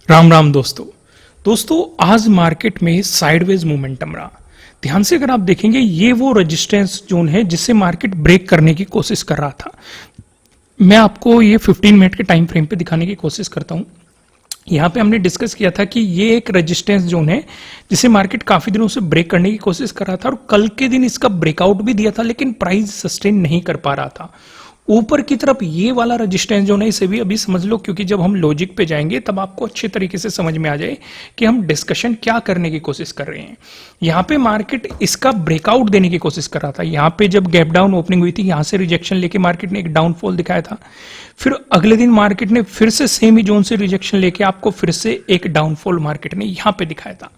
राम राम दोस्तों आज मार्केट में साइडवेज मोमेंटम रहा। ध्यान से अगर आप देखेंगे ये वो रेजिस्टेंस जोन है जिससे मार्केट ब्रेक करने की कोशिश कर रहा था। मैं आपको ये 15 मिनट के टाइम फ्रेम पे दिखाने की कोशिश करता हूं। यहाँ पे हमने डिस्कस किया था कि ये एक रेजिस्टेंस जोन है जिसे मार्केट काफी दिनों से ब्रेक करने की कोशिश कर रहा था और कल के दिन इसका ब्रेकआउट भी दिया था, लेकिन प्राइस सस्टेन नहीं कर पा रहा था। ऊपर की तरफ ये वाला रेजिस्टेंस जो है इसे भी अभी समझ लो, क्योंकि जब हम लॉजिक पे जाएंगे तब आपको अच्छे तरीके से समझ में आ जाए कि हम डिस्कशन क्या करने की कोशिश कर रहे हैं। यहाँ पे मार्केट इसका ब्रेकआउट देने की कोशिश कर रहा था। यहाँ पे जब गैप डाउन ओपनिंग हुई थी, यहाँ से रिजेक्शन लेके मार्केट ने एक डाउनफॉल दिखाया था। फिर अगले दिन मार्केट ने फिर से सेम ही जोन से रिजेक्शन लेके आपको फिर से एक डाउनफॉल मार्केट ने यहाँ पे दिखाया था।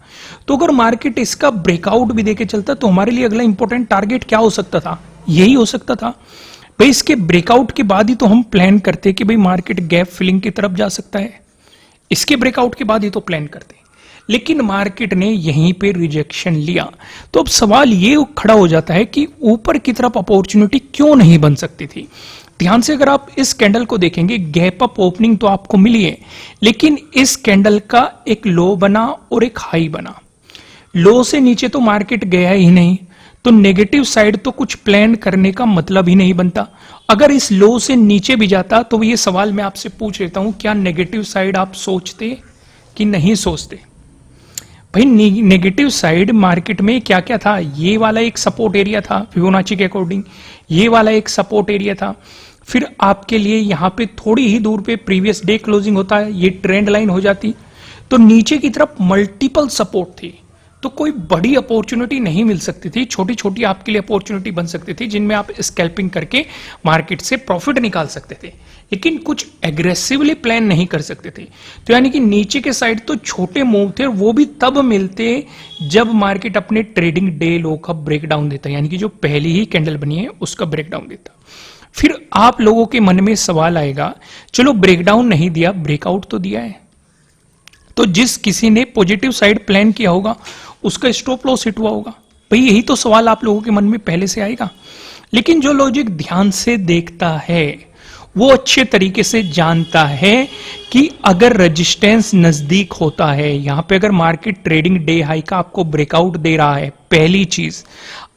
तो अगर मार्केट इसका ब्रेकआउट भी देके चलता तो हमारे लिए अगला इंपॉर्टेंट टारगेट क्या हो सकता था? यही हो सकता था भाई, इसके ब्रेकआउट के बाद ही तो हम प्लान करते कि भाई मार्केट गैप फिलिंग की तरफ जा सकता है। इसके ब्रेकआउट के बाद ही तो प्लान करते, लेकिन मार्केट ने यहीं पे रिजेक्शन लिया। तो अब सवाल ये खड़ा हो जाता है कि ऊपर की तरफ अपॉर्चुनिटी क्यों नहीं बन सकती थी। ध्यान से अगर आप इस कैंडल को देखेंगे, गैप अप ओपनिंग तो आपको मिली है, लेकिन इस कैंडल का एक लो बना और एक हाई बना। लो से नीचे तो मार्केट गया ही नहीं, तो नेगेटिव साइड तो कुछ प्लान करने का मतलब ही नहीं बनता। अगर इस लो से नीचे भी जाता तो ये सवाल मैं आपसे पूछ लेता हूं, क्या नेगेटिव साइड आप सोचते कि नहीं सोचते? भाई नेगेटिव साइड मार्केट में क्या क्या था? ये वाला एक सपोर्ट एरिया था फिबोनाची के अकॉर्डिंग, ये वाला एक सपोर्ट एरिया था। फिर आपके लिए यहां पे थोड़ी ही दूर पे प्रीवियस डे क्लोजिंग होता है, ये ट्रेंड लाइन हो जाती। तो नीचे की तरफ मल्टीपल सपोर्ट थी, तो कोई बड़ी अपॉर्चुनिटी नहीं मिल सकती थी। छोटी छोटी आपके लिए अपॉर्चुनिटी बन सकती थी जिनमें आप स्कैल्पिंग करके मार्केट से प्रॉफिट निकाल सकते थे, लेकिन कुछ एग्रेसिवली प्लान नहीं कर सकते थे। तो यानी कि नीचे के साइड तो छोटे मूव थे, वो भी तब मिलते जब मार्केट अपने ट्रेडिंग डे लो का ब्रेकडाउन देता, यानी कि जो पहली ही कैंडल बनी है उसका ब्रेकडाउन देता। फिर आप लोगों के मन में सवाल आएगा, चलो ब्रेकडाउन नहीं दिया, ब्रेकआउट तो दिया है, तो जिस किसी ने पॉजिटिव साइड प्लान किया होगा उसका स्टॉप लॉस हिट हुआ होगा। भाई यही तो सवाल आप लोगों के मन में पहले से आएगा। लेकिन जो लॉजिक ध्यान से देखता है वो अच्छे तरीके से जानता है कि अगर रेजिस्टेंस नजदीक होता है, यहां पे अगर मार्केट ट्रेडिंग डे हाई का आपको ब्रेकआउट दे रहा है, पहली चीज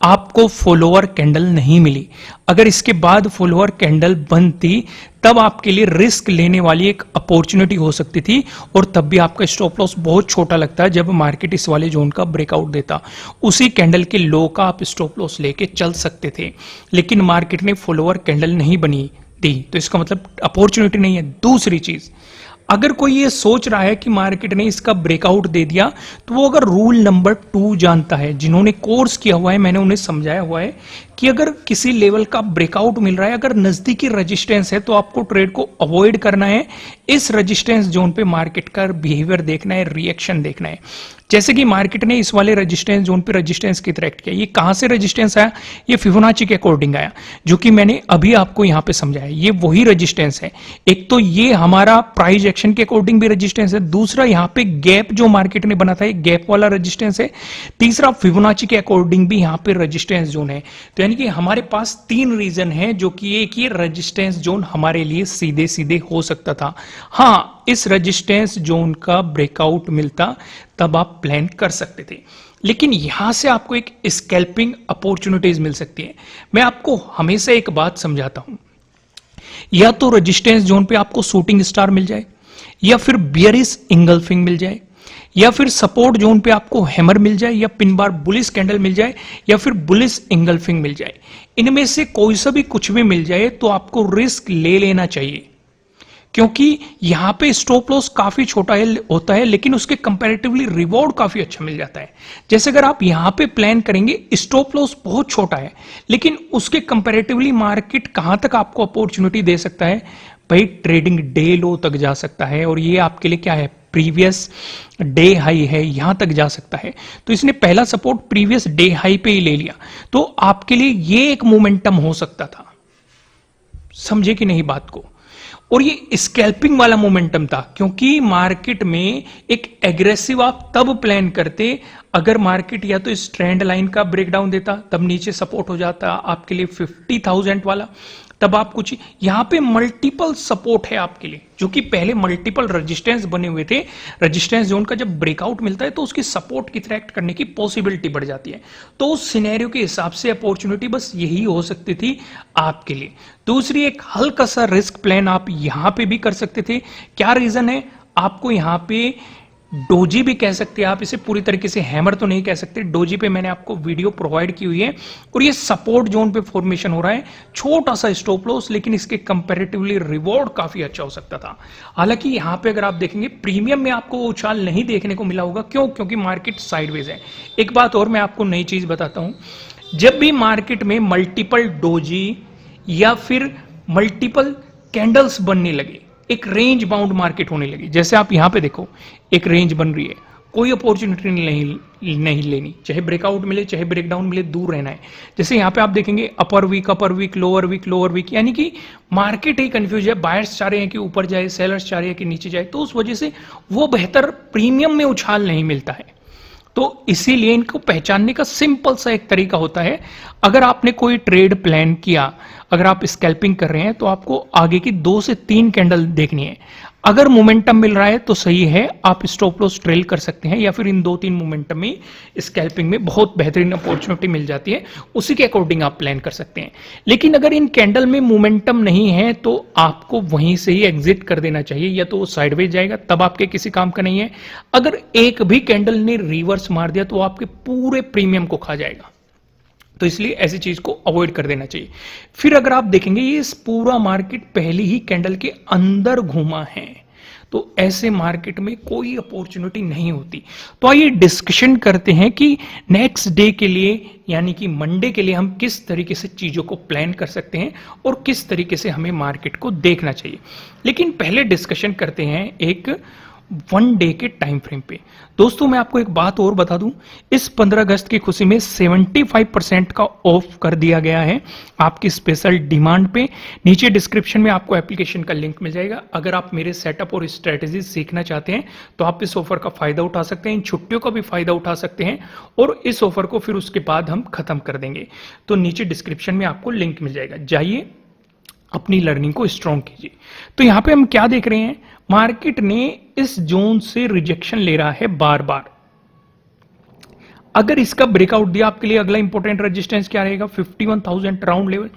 आपको फॉलोअर कैंडल नहीं मिली। अगर इसके बाद फॉलोअर कैंडल बनती तब आपके लिए रिस्क लेने वाली एक अपॉर्चुनिटी हो सकती थी, और तब भी आपका स्टॉप लॉस बहुत छोटा लगता है जब मार्केट इस वाले जोन का ब्रेकआउट देता। उसी कैंडल के लो का आप स्टॉप लॉस लेके चल सकते थे, लेकिन मार्केट ने फॉलोअर कैंडल नहीं बनी दी, तो इसका मतलब अपॉर्चुनिटी नहीं है। दूसरी चीज, अगर कोई ये सोच रहा है कि मार्केट ने इसका ब्रेकआउट दे दिया, तो वो अगर रूल नंबर 2 जानता है, जिन्होंने कोर्स किया हुआ है, मैंने उन्हें समझाया हुआ है कि अगर किसी लेवल का ब्रेकआउट मिल रहा है, अगर नजदीकी रेजिस्टेंस है, तो आपको ट्रेड को अवॉइड करना है। इस रेजिस्टेंस जोन पे मार्केट का बिहेवियर देखना है, रिएक्शन देखना है। जैसे कि मार्केट ने इस वाले रेजिस्टेंस जोन पे रेजिस्टेंस की तरह एक्ट किया। ये कहां से रेजिस्टेंस आया? ये फिबोनाची के अकॉर्डिंग आया, जो कि मैंने अभी आपको यहां पे समझाया। ये वही रेजिस्टेंस है। एक तो ये हमारा प्राइस एक्शन के अकॉर्डिंग भी रेजिस्टेंस है, दूसरा यहां पे गैप जो मार्केट ने बना था, एक गैप वाला रेजिस्टेंस है, तीसरा फिबोनाची के अकॉर्डिंग भी यहां पे रेजिस्टेंस जोन है। तो यानी कि हमारे पास 3 रीजन है जो कि एक ये रेजिस्टेंस जोन हमारे लिए सीधे सीधे हो सकता था। हाँ, इस रेजिस्टेंस जोन का ब्रेकआउट मिलता तब आप प्लान कर सकते थे, लेकिन यहां से आपको एक स्कैल्पिंग अपॉर्चुनिटीज मिल सकती है। मैं आपको हमेशा एक बात समझाता हूं, या तो रेजिस्टेंस जोन पे आपको शूटिंग स्टार मिल जाए, या फिर बियरिश इंगल्फिंग मिल जाए, या फिर सपोर्ट जोन पे आपको हैमर मिल जाए, या पिन बार बुलिश कैंडल मिल जाए, या फिर बुलिश इंगल्फिंग मिल जाए। इनमें से कोई सा भी कुछ भी मिल जाए तो आपको रिस्क ले लेना चाहिए, क्योंकि यहां पे स्टॉप लॉस काफी छोटा होता है, लेकिन उसके कंपैरेटिवली रिवॉर्ड काफी अच्छा मिल जाता है। जैसे अगर आप यहां पे प्लान करेंगे, स्टॉप लॉस बहुत छोटा है, लेकिन उसके कंपैरेटिवली मार्केट कहां तक आपको अपॉर्चुनिटी दे सकता है? भाई ट्रेडिंग डे लो तक जा सकता है, और ये आपके लिए क्या है? प्रीवियस डे हाई है, यहां तक जा सकता है। तो इसने पहला सपोर्ट प्रीवियस डे हाई पे ही ले लिया, तो आपके लिए ये एक मोमेंटम हो सकता था। समझे कि नहीं बात को? और ये स्कैल्पिंग वाला मोमेंटम था, क्योंकि मार्केट में एक एग्रेसिव आप तब प्लान करते अगर मार्केट या तो इस ट्रेंड लाइन का ब्रेकडाउन देता, तब नीचे सपोर्ट हो जाता आपके लिए 50,000 वाला, तब आप कुछ यहां पे मल्टीपल सपोर्ट है आपके लिए, जो कि पहले मल्टीपल रेजिस्टेंस बने हुए थे। रेजिस्टेंस जोन का जब ब्रेकआउट मिलता है तो उसकी सपोर्ट की तरह एक्ट करने की पॉसिबिलिटी बढ़ जाती है। तो उस सिनेरियो के हिसाब से अपॉर्चुनिटी बस यही हो सकती थी आपके लिए। दूसरी, एक हल्का सा रिस्क प्लान आप यहां पे भी कर सकते थे। क्या रीजन है? आपको यहां पे डोजी भी कह सकते हैं आप इसे, पूरी तरीके से हैमर तो नहीं कह सकते। डोजी पे मैंने आपको वीडियो प्रोवाइड की हुई है, और ये सपोर्ट जोन पे फॉर्मेशन हो रहा है। छोटा सा स्टॉप लॉस, लेकिन इसके कंपैरेटिवली रिवॉर्ड काफी अच्छा हो सकता था। हालांकि यहां पे अगर आप देखेंगे प्रीमियम में आपको वो उछाल नहीं देखने को मिला होगा। क्यों? क्योंकि मार्केट साइडवेज है। एक बात और मैं आपको नई चीज बताता हूं, जब भी मार्केट में मल्टीपल डोजी या फिर मल्टीपल कैंडल्स बनने लगे, एक रेंज बाउंड मार्केट होने लगी, जैसे आप यहां पे देखो एक रेंज बन रही है, कोई अपॉर्चुनिटी नहीं लेनी, चाहे ब्रेकआउट मिले चाहे ब्रेकडाउन मिले, दूर रहना है। जैसे यहां पे आप देखेंगे अपर वीक, लोअर वीक, यानी कि मार्केट ही कंफ्यूज है। बायर्स चाह रहे हैं कि ऊपर जाए, सेलर्स चाह रहे हैं कि नीचे जाए, तो उस वजह से वो बेहतर प्रीमियम में उछाल नहीं मिलता है। तो इसीलिए इनको पहचानने का सिंपल सा एक तरीका होता है। अगर आपने कोई ट्रेड प्लान किया, अगर आप स्कैल्पिंग कर रहे हैं, तो आपको आगे की 2 से 3 कैंडल देखनी है। अगर मोमेंटम मिल रहा है तो सही है, आप स्टॉप लॉस ट्रेल कर सकते हैं, या फिर इन 2-3 मोमेंटम में स्कैल्पिंग में बहुत बेहतरीन अपॉर्चुनिटी मिल जाती है, उसी के अकॉर्डिंग आप प्लान कर सकते हैं। लेकिन अगर इन कैंडल में मोमेंटम नहीं है तो आपको वहीं से ही एग्जिट कर देना चाहिए, या तो वो साइडवेज जाएगा, तब आपके किसी काम का नहीं है। अगर एक भी कैंडल ने रिवर्स मार दिया तो आपके पूरे प्रीमियम को खा जाएगा। तो इसलिए ऐसी चीज को अवॉइड कर देना चाहिए। फिर अगर आप देखेंगे ये पूरा मार्केट पहली ही कैंडल के अंदर घूमा है, तो ऐसे मार्केट में कोई अपॉर्चुनिटी नहीं होती। तो आइए डिस्कशन करते हैं कि नेक्स्ट डे के लिए, यानी कि मंडे के लिए, हम किस तरीके से चीजों को प्लान कर सकते हैं और किस तरीके से हमें मार्केट को देखना चाहिए। लेकिन पहले डिस्कशन करते हैं एक 1 डे के टाइम फ्रेम पे। दोस्तों मैं आपको एक बात और बता दूं, इस 15 अगस्त की खुशी में 75% का ऑफ कर दिया गया है आपकी स्पेशल डिमांड पे। नीचे डिस्क्रिप्शन में आपको एप्लीकेशन का लिंक मिल जाएगा। अगर आप मेरे सेटअप और स्ट्रेटेजी सीखना चाहते हैं तो आप इस ऑफर का फायदा उठा सकते हैं, इन छुट्टियों का भी फायदा उठा सकते हैं, और इस ऑफर को फिर उसके बाद हम खत्म कर देंगे। तो नीचे डिस्क्रिप्शन में आपको लिंक मिल जाएगा, जाइए अपनी लर्निंग को स्ट्रॉन्ग कीजिए। तो यहां पे हम क्या देख रहे हैं, मार्केट ने इस जोन से रिजेक्शन ले रहा है बार बार। अगर इसका ब्रेकआउट दिया, आपके लिए अगला इंपॉर्टेंट रेजिस्टेंस क्या रहेगा, 51,000 राउंड लेवल।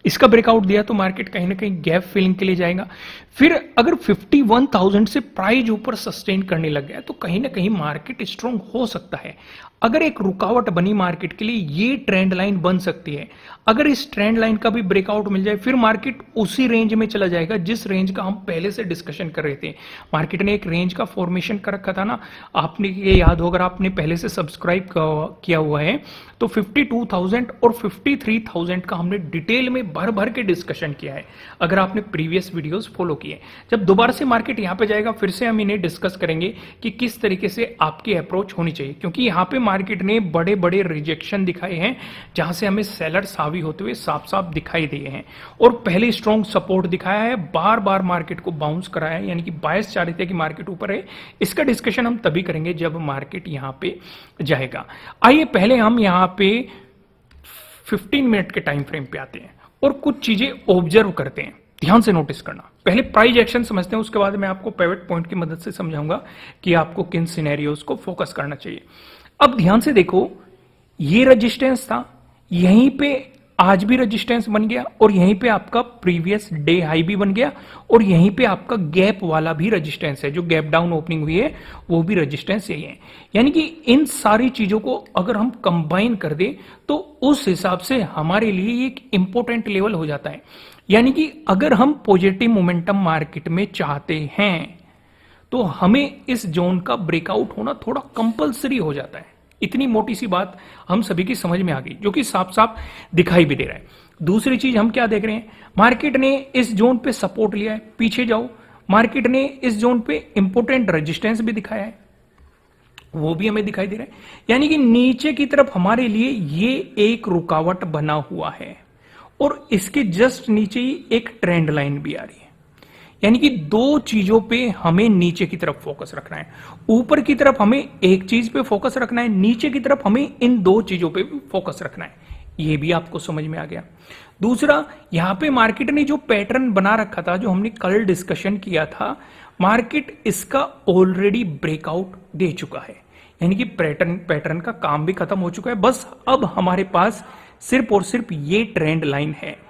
इसका ब्रेकआउट दिया तो मार्केट कहीं ना कहीं गैप फिलिंग के लिए जाएगा। फिर अगर 51,000 से प्राइस ऊपर सस्टेन करने लग गया तो कहीं ना कहीं मार्केट स्ट्रॉन्ग हो सकता है। अगर एक रुकावट बनी मार्केट के लिए, ये ट्रेंड लाइन बन सकती है। अगर इस ट्रेंड लाइन का भी ब्रेकआउट मिल जाए, फिर मार्केट उसी रेंज में चला जाएगा जिस रेंज का हम पहले से डिस्कशन कर रहे थे। मार्केट ने एक रेंज का फॉर्मेशन कर रखा था ना, आपने ये याद हो, अगर आपने पहले से सब्सक्राइब किया हुआ है तो 52,000 और 53,000 का हमने डिटेल में भर भर के डिस्कशन किया है, अगर आपने प्रीवियस वीडियोस फॉलो किए। जब दोबारा से मार्केट यहां पे जाएगा, फिर से हम इन्हें डिस्कस करेंगे कि किस तरीके से आपकी अप्रोच होनी चाहिए, क्योंकि यहां पे मार्केट ने बड़े बड़े रिजेक्शन दिखाए हैं जहां से हमें सेलर्स हावी होते हुए साफ साफ दिखाई दिए हैं, और पहले स्ट्रॉन्ग सपोर्ट दिखाया है, बार बार मार्केट को बाउंस कराया है, यानी कि बायस चाह रहे थे कि मार्केट ऊपर है। इसका डिस्कशन हम तभी करेंगे जब मार्केट यहां पे जाएगा। आइए पहले हम यहां पे 15 मिनट के टाइम फ्रेम पे आते हैं और कुछ चीजें ऑब्जर्व करते हैं। ध्यान से नोटिस करना, पहले प्राइस एक्शन समझते हैं, उसके बाद मैं आपको पिवट पॉइंट की मदद से समझाऊंगा कि आपको किन सिनेरियोज को फोकस करना चाहिए। अब ध्यान से देखो, ये रेजिस्टेंस था, यहीं पे आज भी रेजिस्टेंस बन गया, और यहीं पे आपका प्रीवियस डे हाई भी बन गया, और यहीं पे आपका गैप वाला भी रेजिस्टेंस है, जो गैप डाउन ओपनिंग हुई है वो भी रेजिस्टेंस यही है। यानी कि इन सारी चीजों को अगर हम कंबाइन कर दें तो उस हिसाब से हमारे लिए एक इंपॉर्टेंट लेवल हो जाता है। यानी कि अगर हम पॉजिटिव मोमेंटम मार्केट में चाहते हैं तो हमें इस जोन का ब्रेकआउट होना थोड़ा कंपलसरी हो जाता है। इतनी मोटी सी बात हम सभी की समझ में आ गई, जो कि साफ साफ दिखाई भी दे रहा है। दूसरी चीज हम क्या देख रहे हैं, मार्केट ने इस जोन पे सपोर्ट लिया है, पीछे जाओ, मार्केट ने इस जोन पे इंपॉर्टेंट रेजिस्टेंस भी दिखाया है, वो भी हमें दिखाई दे रहा है। यानी कि नीचे की तरफ हमारे लिए ये एक रुकावट बना हुआ है, और इसके जस्ट नीचे ही एक ट्रेंड लाइन भी आ रही है। यानी कि दो चीजों पे हमें नीचे की तरफ फोकस रखना है। ऊपर की तरफ हमें एक चीज पे फोकस रखना है, नीचे की तरफ हमें इन दो चीजों पे भी फोकस रखना है। ये भी आपको समझ में आ गया। दूसरा, यहां पे मार्केट ने जो पैटर्न बना रखा था, जो हमने कल डिस्कशन किया था, मार्केट इसका ऑलरेडी ब्रेकआउट दे चुका है, यानी कि पैटर्न का काम भी खत्म हो चुका है। बस अब हमारे पास सिर्फ और सिर्फ ये ट्रेंड लाइन है।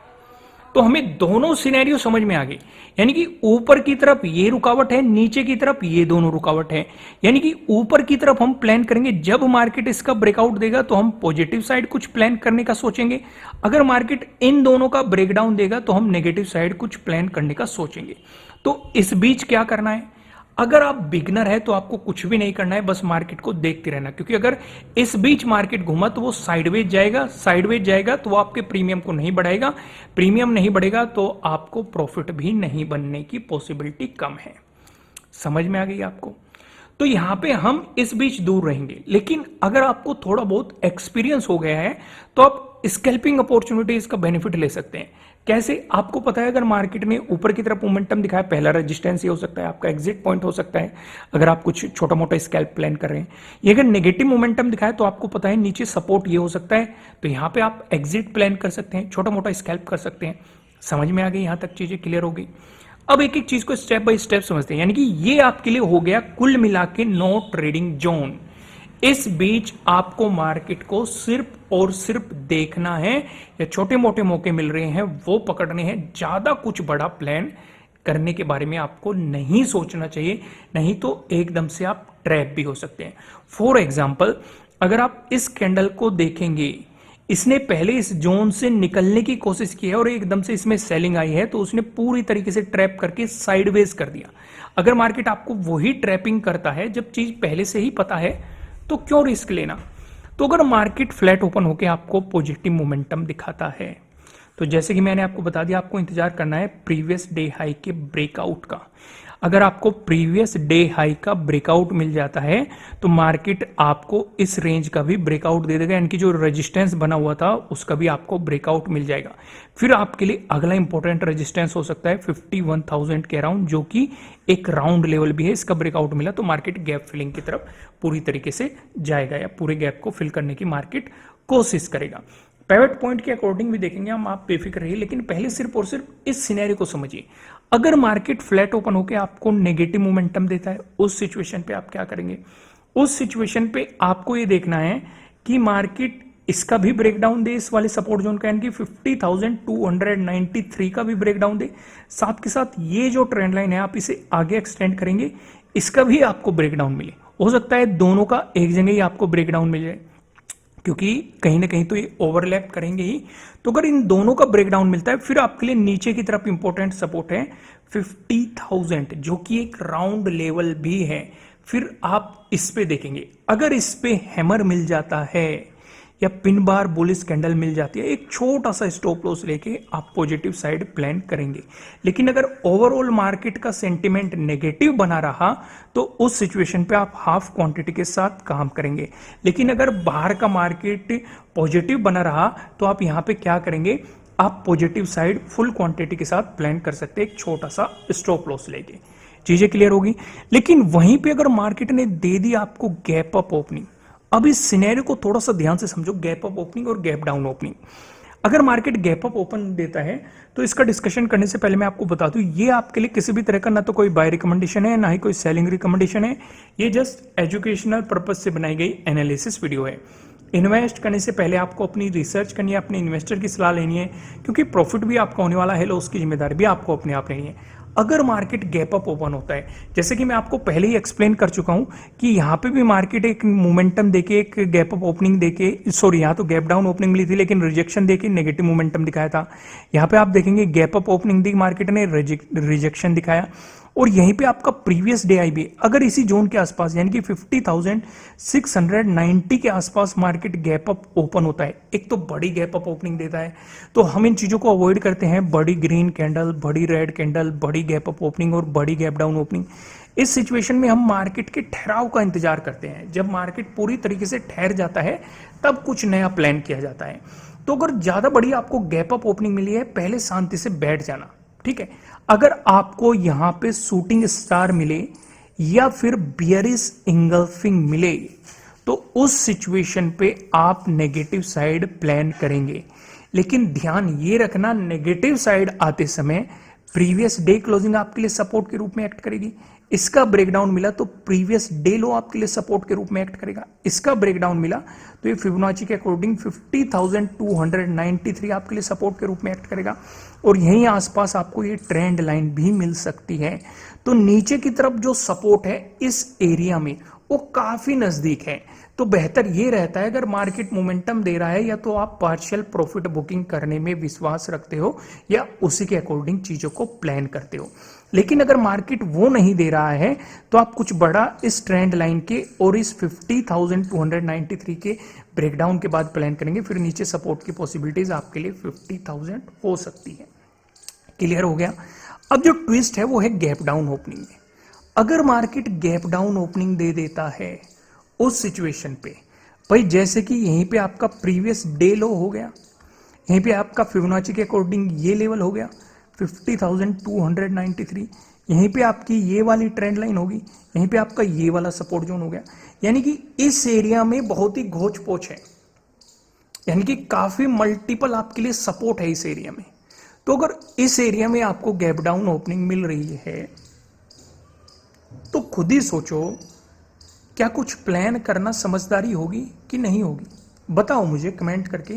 तो हमें दोनों सिनेरियो समझ में आ गई, यानी कि ऊपर की तरफ ये रुकावट है, नीचे की तरफ ये दोनों रुकावट है। यानी कि ऊपर की तरफ हम प्लान करेंगे, जब मार्केट इसका ब्रेकआउट देगा तो हम पॉजिटिव साइड कुछ प्लान करने का सोचेंगे। अगर मार्केट इन दोनों का ब्रेकडाउन देगा तो हम नेगेटिव साइड कुछ प्लान करने का सोचेंगे। तो इस बीच क्या करना है? अगर आप बिगनर है तो आपको कुछ भी नहीं करना है, बस मार्केट को देखते रहना, क्योंकि अगर इस बीच मार्केट घूमा तो वो साइडवेज जाएगा तो वो आपके प्रीमियम को नहीं बढ़ाएगा, प्रीमियम नहीं बढ़ेगा तो आपको प्रॉफिट भी नहीं बनने की पॉसिबिलिटी कम है। समझ में आ गई आपको? तो यहां पे हम इस बीच दूर रहेंगे, लेकिन अगर आपको थोड़ा बहुत एक्सपीरियंस हो गया है तो आप स्कैल्पिंग अपॉर्चुनिटीज का बेनिफिट ले सकते हैं। कैसे? आपको पता है, अगर मार्केट ने ऊपर की तरफ मोमेंटम दिखाया, पहला रेजिस्टेंस ये हो सकता है, आपका एग्जिट पॉइंट हो सकता है अगर आप कुछ छोटा मोटा स्कैल्प प्लान कर रहे हैं। ये अगर नेगेटिव मोमेंटम दिखाए तो आपको पता है नीचे सपोर्ट ये हो सकता है, तो यहां पे आप एग्जिट प्लान कर सकते हैं, छोटा मोटा स्कैल्प कर सकते हैं। समझ में आ गई? यहां तक चीजें क्लियर हो गई। अब एक एक चीज को स्टेप बाय स्टेप समझते हैं, यानी कि ये आपके लिए हो गया कुल मिला के नो ट्रेडिंग जोन। इस बीच आपको मार्केट को सिर्फ और सिर्फ देखना है, या छोटे मोटे मौके मिल रहे हैं वो पकड़ने हैं। ज्यादा कुछ बड़ा प्लान करने के बारे में आपको नहीं सोचना चाहिए, नहीं तो एकदम से आप ट्रैप भी हो सकते हैं। फॉर एग्जाम्पल, अगर आप इस कैंडल को देखेंगे, इसने पहले इस जोन से निकलने की कोशिश की है और एकदम से इसमें सेलिंग आई है, तो उसने पूरी तरीके से ट्रैप करके साइडवेज कर दिया। अगर मार्केट आपको वही ट्रैपिंग करता है जब चीज पहले से ही पता है, तो क्यों रिस्क लेना? तो अगर मार्केट फ्लैट ओपन होकर आपको पॉजिटिव मोमेंटम दिखाता है, तो जैसे कि मैंने आपको बता दिया, आपको इंतजार करना है प्रीवियस डे हाई के ब्रेकआउट का। अगर आपको प्रीवियस डे हाई का ब्रेकआउट मिल जाता है तो मार्केट आपको इस रेंज का भी ब्रेकआउट दे देगा, यानी कि जो रेजिस्टेंस बना हुआ था उसका भी आपको ब्रेकआउट मिल जाएगा। फिर आपके लिए अगला इंपॉर्टेंट रेजिस्टेंस हो सकता है 51,000 के अराउंड, जो कि एक राउंड लेवल भी है। इसका ब्रेकआउट मिला तो मार्केट गैप फिलिंग की तरफ पूरी तरीके से जाएगा, या पूरे गैप को फिल करने की मार्केट कोशिश करेगा। पिवट पॉइंट के अकॉर्डिंग भी देखेंगे हम, आप बेफिक्र रहिए, लेकिन पहले सिर्फ और सिर्फ इस सिनेरियो को समझिए। अगर मार्केट फ्लैट ओपन होकर आपको नेगेटिव मोमेंटम देता है, उस सिचुएशन पे आप क्या करेंगे? उस सिचुएशन पे आपको ये देखना है कि मार्केट इसका भी ब्रेकडाउन दे, इस वाले सपोर्ट जोन का, यानी कि 50,293 का भी ब्रेकडाउन दे। साथ के साथ ये जो ट्रेंड लाइन है आप इसे आगे एक्सटेंड करेंगे, इसका भी आपको ब्रेकडाउन मिले। हो सकता है दोनों का एक जगह ही आपको ब्रेकडाउन मिल जाए, क्योंकि कहीं ना कहीं तो ये ओवरलैप करेंगे ही। तो अगर इन दोनों का ब्रेकडाउन मिलता है, फिर आपके लिए नीचे की तरफ इंपॉर्टेंट सपोर्ट है 50,000, जो कि एक राउंड लेवल भी है। फिर आप इस पे देखेंगे, अगर इस पे हैमर मिल जाता है या पिन बार बुलिश कैंडल मिल जाती है, एक छोटा सा स्टॉप लॉस लेके आप पॉजिटिव साइड प्लान करेंगे। लेकिन अगर ओवरऑल मार्केट का सेंटिमेंट नेगेटिव बना रहा तो उस सिचुएशन पे आप हाफ क्वांटिटी के साथ काम करेंगे। लेकिन अगर बाहर का मार्केट पॉजिटिव बना रहा तो आप यहां पे क्या करेंगे? आप पॉजिटिव साइड फुल क्वांटिटी के साथ प्लान कर सकते हैं, एक छोटा सा स्टॉप लॉस लेके। चीजें क्लियर होगी। लेकिन वहीं पे अगर मार्केट ने दे दी आपको गैप अप ओपनिंग, अब इस सिनेरियो को थोड़ा सा ध्यान से समझो, गैप अप ओपनिंग और गैप डाउन ओपनिंग। अगर मार्केट गैप अप ओपन देता है तो इसका डिस्कशन करने से पहले मैं आपको बता दूं, ये आपके लिए किसी भी तरह का ना तो कोई बाय रिकमेंडेशन है, ना ही कोई सेलिंग रिकमेंडेशन है। ये जस्ट एजुकेशनल पर्पज से बनाई गई एनालिसिस वीडियो है। इन्वेस्ट करने से पहले आपको अपनी रिसर्च करनी है, अपने इन्वेस्टर की सलाह लेनी है, क्योंकि प्रॉफिट भी आपका होने वाला है, लॉस की जिम्मेदारी भी आपको अपने आप लेनी है। अगर मार्केट गैप अप ओपन होता है, जैसे कि मैं आपको पहले ही एक्सप्लेन कर चुका हूं कि यहां पे भी मार्केट एक मोमेंटम देके, एक गैप अप ओपनिंग देके, सॉरी यहां तो गैप डाउन ओपनिंग मिली थी लेकिन रिजेक्शन देके नेगेटिव मोमेंटम दिखाया था। यहां पे आप देखेंगे गैप अप ओपनिंग दी, मार्केट ने रिजेक्शन दिखाया। और यहीं पे आपका प्रीवियस डे आई भी अगर इसी जोन के आसपास, यानी कि 50,690 के आसपास मार्केट गैप अप ओपन होता है, एक तो बड़ी गैप अप ओपनिंग देता है, तो हम इन चीजों को अवॉइड करते हैं। बड़ी ग्रीन कैंडल, बड़ी रेड कैंडल, बड़ी गैप अप ओपनिंग और बड़ी गैप डाउन ओपनिंग। इस सिचुएशन में हम मार्केट के ठहराव का इंतजार करते हैं। जब मार्केट पूरी तरीके से ठहर जाता है तब कुछ नया प्लान किया जाता है। तो अगर ज्यादा बड़ी आपको गैप अप ओपनिंग मिली है, पहले शांति से बैठ जाना, ठीक है। अगर आपको यहां पे शूटिंग स्टार मिले या फिर बियरिश इंगल्फिंग मिले तो उस सिचुएशन पे आप नेगेटिव साइड प्लान करेंगे। लेकिन ध्यान ये रखना, नेगेटिव साइड आते समय प्रीवियस डे क्लोजिंग आपके लिए सपोर्ट के रूप में एक्ट करेगी। इसका ब्रेकडाउन मिला तो प्रीवियस डे लो आपके लिए सपोर्ट के रूप में एक्ट करेगा। इसका ब्रेकडाउन मिला तो ये फिबोनाची के अकॉर्डिंग 50,293 आपके लिए सपोर्ट के रूप में एक्ट करेगा। और यहीं आसपास आपको ये ट्रेंड लाइन भी मिल सकती है। तो नीचे की तरफ जो सपोर्ट है इस एरिया में वो काफी नजदीक है। तो बेहतर ये रहता है, अगर मार्केट मोमेंटम दे रहा है या तो आप पार्शियल प्रॉफिट बुकिंग करने में विश्वास रखते हो या उसी के अकॉर्डिंग चीजों को प्लान करते हो। लेकिन अगर मार्केट वो नहीं दे रहा है तो आप कुछ बड़ा इस ट्रेंड लाइन के और इस 50,293 के ब्रेकडाउन के बाद प्लान करेंगे। फिर नीचे सपोर्ट की पॉसिबिलिटीज आपके लिए 50,000 हो सकती है। क्लियर हो गया। अब जो ट्विस्ट है वो है गैप डाउन ओपनिंग में। अगर मार्केट गैप डाउन ओपनिंग दे देता है उस सिचुएशन पे, भाई जैसे कि यहीं पे आपका प्रीवियस डे लो हो गया, यहीं पे आपका फिबोनाची के अकॉर्डिंग ये लेवल हो गया 50,293, यहीं पे आपकी ये वाली ट्रेंड लाइन होगी, यहीं पे आपका ये वाला सपोर्ट जोन हो गया। यानी कि इस एरिया में बहुत ही घोच पोच है, यानी कि काफी मल्टीपल आपके लिए सपोर्ट है इस एरिया में। तो अगर इस एरिया में आपको गैप डाउन ओपनिंग मिल रही है तो खुद ही सोचो, क्या कुछ प्लान करना समझदारी होगी कि नहीं होगी? बताओ मुझे कमेंट करके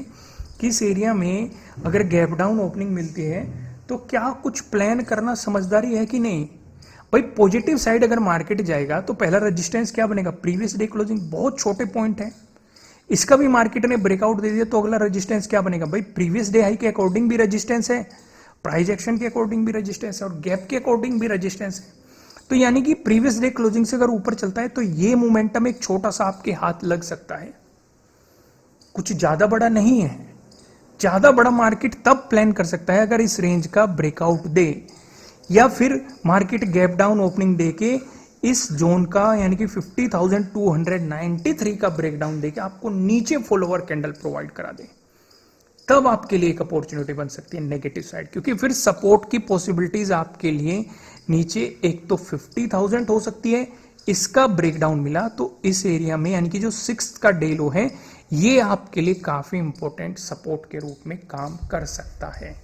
कि इस एरिया में अगर गैप डाउन ओपनिंग मिलती है तो क्या कुछ प्लान करना समझदारी है कि नहीं? भाई पॉजिटिव साइड अगर मार्केट जाएगा तो पहला रेजिस्टेंस क्या बनेगा? प्रीवियस डे क्लोजिंग, बहुत छोटे पॉइंट है। इसका भी मार्केट ने ब्रेकआउट दे दिया तो अगला रेजिस्टेंस क्या बनेगा? भाई प्रीवियस डे हाई के अकॉर्डिंग भी रेजिस्टेंस है, प्राइस एक्शन के अकॉर्डिंग भी रेजिस्टेंस है और गैप के अकॉर्डिंग भी रेजिस्टेंस है। तो यानी कि प्रीवियस डे क्लोजिंग से अगर ऊपर चलता है तो ये मोमेंटम एक छोटा सा आपके हाथ लग सकता है, कुछ ज्यादा बड़ा नहीं है। ज्यादा बड़ा मार्केट तब प्लान कर सकता है अगर इस रेंज का ब्रेकआउट दे या फिर मार्केट गैप डाउन ओपनिंग दे के इस जोन का यानी कि 50,293 का ब्रेकडाउन देके आपको नीचे फॉलोअर कैंडल प्रोवाइड करा दे, तब आपके लिए एक अपॉर्चुनिटी बन सकती है नेगेटिव साइड। क्योंकि फिर सपोर्ट की पॉसिबिलिटीज आपके लिए नीचे एक तो 50,000 हो सकती है, इसका ब्रेकडाउन मिला तो इस एरिया में यानी कि जो 6th का डे लो है ये आपके लिए काफी इंपॉर्टेंट सपोर्ट के रूप में काम कर सकता है।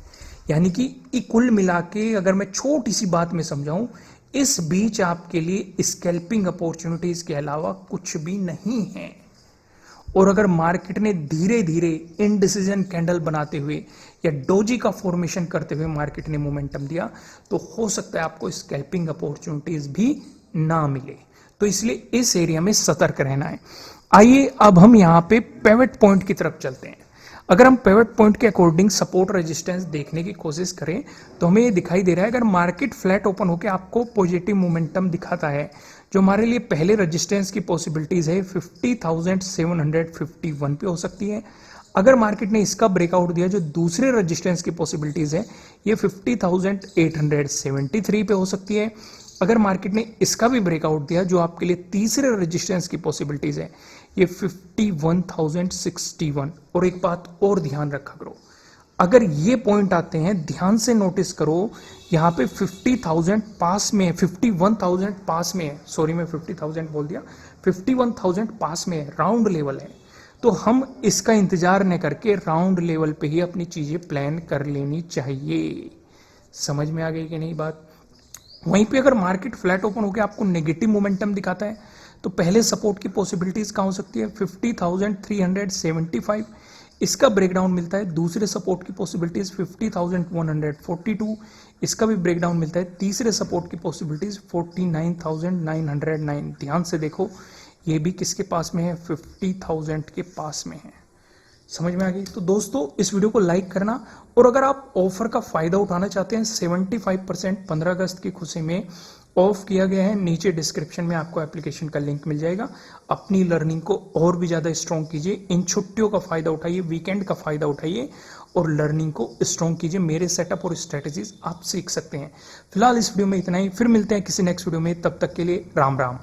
यानी कि कुल मिला के अगर मैं छोटी सी बात में समझाऊं, इस बीच आपके लिए स्कैल्पिंग अपॉर्चुनिटीज के अलावा कुछ भी नहीं है। और अगर मार्केट ने धीरे धीरे इनडिसीजन कैंडल बनाते हुए या डोजी का फॉर्मेशन करते हुए मार्केट ने मोमेंटम दिया तो हो सकता है आपको स्कैल्पिंग अपॉर्चुनिटीज भी ना मिले। तो इसलिए इस एरिया में सतर्क रहना है। आइए अब हम यहां पे पिवट पॉइंट की तरफ चलते हैं। अगर हम पिवट पॉइंट के अकॉर्डिंग सपोर्ट रेजिस्टेंस देखने की कोशिश करें तो हमें ये दिखाई दे रहा है, अगर मार्केट फ्लैट ओपन होकर आपको पॉजिटिव मोमेंटम दिखाता है, जो हमारे लिए पहले रेजिस्टेंस की पॉसिबिलिटीज है 50,751 पे हो सकती है। अगर मार्केट ने इसका ब्रेकआउट दिया, जो दूसरे रेजिस्टेंस की पॉसिबिलिटीज है ये 50,873 पे हो सकती है। अगर मार्केट ने इसका भी ब्रेकआउट दिया, जो आपके लिए तीसरे रेजिस्टेंस की पॉसिबिलिटीज है ये 51,061। और एक बात और ध्यान रखा करो, अगर ये पॉइंट आते हैं ध्यान से नोटिस करो, यहाँ पे 50,000 पास में है, 51,000 पास में है, सॉरी मैं 50,000 बोल दिया, 51,000 पास में है, राउंड लेवल है। तो हम इसका इंतजार न करके राउंड लेवल पे ही अपनी चीजें प्लान कर लेनी चाहिए। समझ में आ गई कि नहीं बात? वहीं पे अगर मार्केट फ्लैट ओपन होकर आपको नेगेटिव मोमेंटम दिखाता है तो पहले सपोर्ट की पॉसिबिलिटीज कहाँ हो सकती है? 50,375, इसका ब्रेकडाउन मिलता है। दूसरे सपोर्ट की पॉसिबिलिटीज 50,142, इसका भी ब्रेकडाउन मिलता है। तीसरे सपोर्ट की पॉसिबिलिटीज 49,909। ध्यान से देखो, ये भी किसके पास में है? 50,000 के पास में है। समझ में आ गई? तो दोस्तों इस वीडियो को लाइक करना, और अगर आप ऑफर का फायदा उठाना चाहते हैं 75% 15 अगस्त की खुशी में ऑफ किया गया है, नीचे डिस्क्रिप्शन में आपको एप्लीकेशन का लिंक मिल जाएगा। अपनी लर्निंग को और भी ज्यादा स्ट्रॉन्ग कीजिए, इन छुट्टियों का फायदा उठाइए, वीकेंड का फायदा उठाइए और लर्निंग को स्ट्रॉन्ग कीजिए। मेरे सेटअप और स्ट्रेटेजीज आप सीख सकते हैं। फिलहाल इस वीडियो में इतना ही, फिर मिलते हैं किसी नेक्स्ट वीडियो में, तब तक के लिए राम राम।